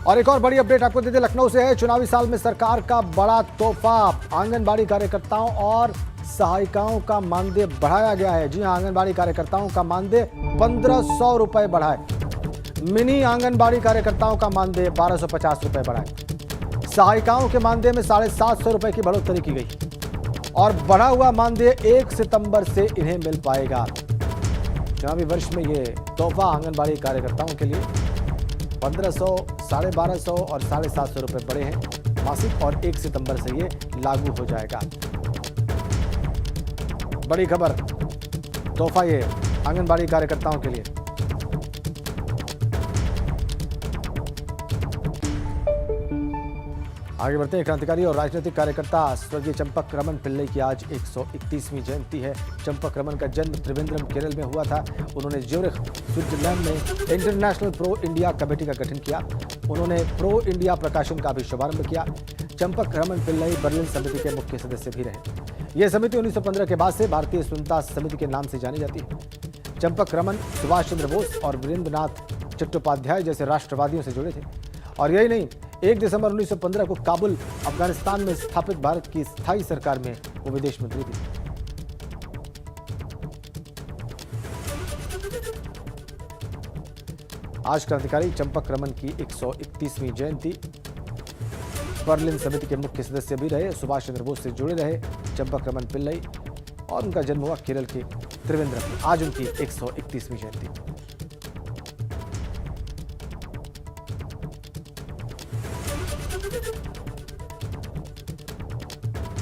और एक और बड़ी अपडेट आपको देते लखनऊ से है। चुनावी साल में सरकार का बड़ा तोहफा, आंगनबाड़ी कार्यकर्ताओं और सहायिकाओं का मानदेय बढ़ाया गया है। जी हां, आंगनबाड़ी कार्यकर्ताओं का मानदेय 1500 रुपए बढ़ा है। मिनी आंगनबाड़ी कार्यकर्ताओं का मानदेय 1250 रुपए बढ़ा है। सहायिकाओं के मानदेय में 750 रुपए की बढ़ोतरी की गई और बढ़ा हुआ मानदेय 1 सितंबर से इन्हें मिल पाएगा। चुनावी वर्ष में ये तोहफा आंगनबाड़ी कार्यकर्ताओं के लिए 1500, 1250 और 750 रुपए बढ़े हैं मासिक और 1 सितंबर से ये लागू हो जाएगा। बड़ी खबर, तोहफा ये आंगनबाड़ी कार्यकर्ताओं के लिए। आगे बढ़ते हैं। क्रांतिकारी और राजनीतिक कार्यकर्ता स्वर्गीय चंपक रमन पिल्लई की आज 131वीं जयंती है। चंपक रमन का जन्म त्रिवेंद्रम, केरल में हुआ था। उन्होंने ज्यूरिख, स्विट्जरलैंड में इंटरनेशनल प्रो इंडिया कमेटी का गठन किया। उन्होंने प्रो इंडिया प्रकाशन का भी शुभारंभ किया। चंपक रमन पिल्लई बर्लिन समिति के मुख्य सदस्य भी रहे। यह समिति 1915 के बाद से भारतीय स्वतंत्रता समिति के नाम से जानी जाती है। चंपक रमन सुभाष चंद्र बोस और वीरेंद्रनाथ चट्टोपाध्याय जैसे राष्ट्रवादियों से जुड़े थे। और यही नहीं, 1 दिसंबर 1915 को काबुल, अफगानिस्तान में स्थापित भारत की स्थायी सरकार में वो विदेश मंत्री थी। आज क्रांतिकारी चंपक रमन की 131वीं जयंती। बर्लिन समिति के मुख्य सदस्य भी रहे, सुभाष चंद्र बोस से जुड़े रहे चंपक रमन पिल्लई, और उनका जन्म हुआ केरल के त्रिवेंद्रम में। आज उनकी 131वीं जयंती।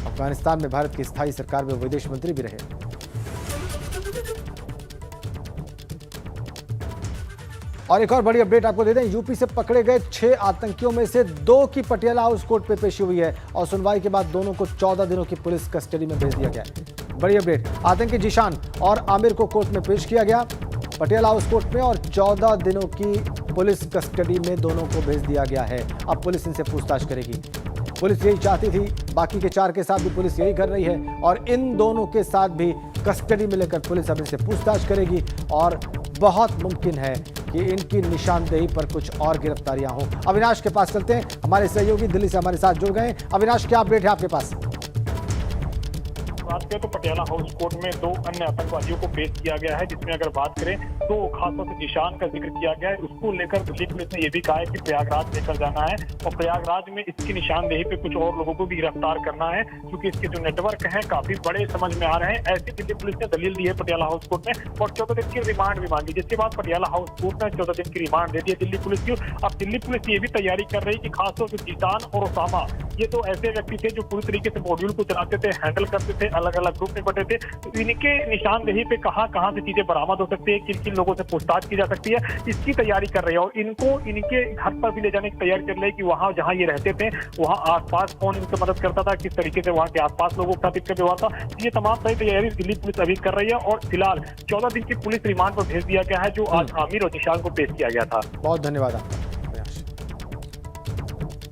अफगानिस्तान में भारत की स्थायी सरकार में विदेश मंत्री भी रहे। और एक और बड़ी अपडेट आपको दे दें, यूपी से पकड़े गए 6 आतंकियों में से 2 की पटियाला हाउस कोर्ट में पेशी हुई है और सुनवाई के बाद दोनों को 14 दिनों की पुलिस कस्टडी में भेज दिया गया है। बड़ी अपडेट, आतंकी जीशान और आमिर को कोर्ट में पेश किया गया पटियाला हाउस कोर्ट में और 14 दिनों की पुलिस कस्टडी में दोनों को भेज दिया गया है। अब पुलिस इनसे पूछताछ करेगी। पुलिस यही चाहती थी, बाकी के 4 के साथ भी पुलिस यही कर रही है और इन दोनों के साथ भी कस्टडी में लेकर पुलिस अब इनसे पूछताछ करेगी और बहुत मुमकिन है कि इनकी निशानदेही पर कुछ और गिरफ्तारियां हों। अविनाश के पास चलते हैं, हमारे सहयोगी दिल्ली से हमारे साथ जुड़ गए। अविनाश, क्या अपडेट है आपके पास? बात करें तो पटियाला हाउस कोर्ट में 2 अन्य आतंकवादियों को पेश किया गया है, जिसमें अगर बात करें तो खासतौर से जीशान का जिक्र किया गया है। उसको लेकर दिल्ली पुलिस ने यह भी कहा है कि प्रयागराज लेकर जाना है और प्रयागराज में इसकी निशानदेही पे कुछ और लोगों को भी गिरफ्तार करना है, क्योंकि इसके जो नेटवर्क हैं काफी बड़े समझ में आ रहे हैं। ऐसी दिल्ली पुलिस ने दलील दी है पटियाला हाउस कोर्ट में और 14 दिन की रिमांड भी मांगी, जिसके बाद पटियाला हाउस कोर्ट ने 14 दिन की रिमांड दे दी है दिल्ली पुलिस की। अब दिल्ली पुलिस ये भी तैयारी कर रही है कि खासतौर से जीशान और ओसामा, ये तो ऐसे व्यक्ति थे जो पूरी तरीके से मॉड्यूल को चलाते थे, हैंडल करते थे, अलग अलग ग्रुप में बटे थे। तो इनके निशानदेही पे कहां से चीजें बरामद हो सकती है, किन किन लोगों से पूछताछ की जा सकती है, इसकी तैयारी कर रही है। और इनको इनके घर पर भी ले जाने की तैयारी कर रही है कि वहां जहां ये रहते थे वहां आसपास कौन इनसे मदद करता था, किस तरीके से वहां के आसपास लोगों के साथ इनका व्यवहार था। ये तमाम सारी तैयारी दिल्ली पुलिस अभी कर रही है और फिलहाल 14 दिन की पुलिस रिमांड पर भेज दिया गया है, जो आज आमिर और जीशान को पेश किया गया था। बहुत धन्यवाद आपका।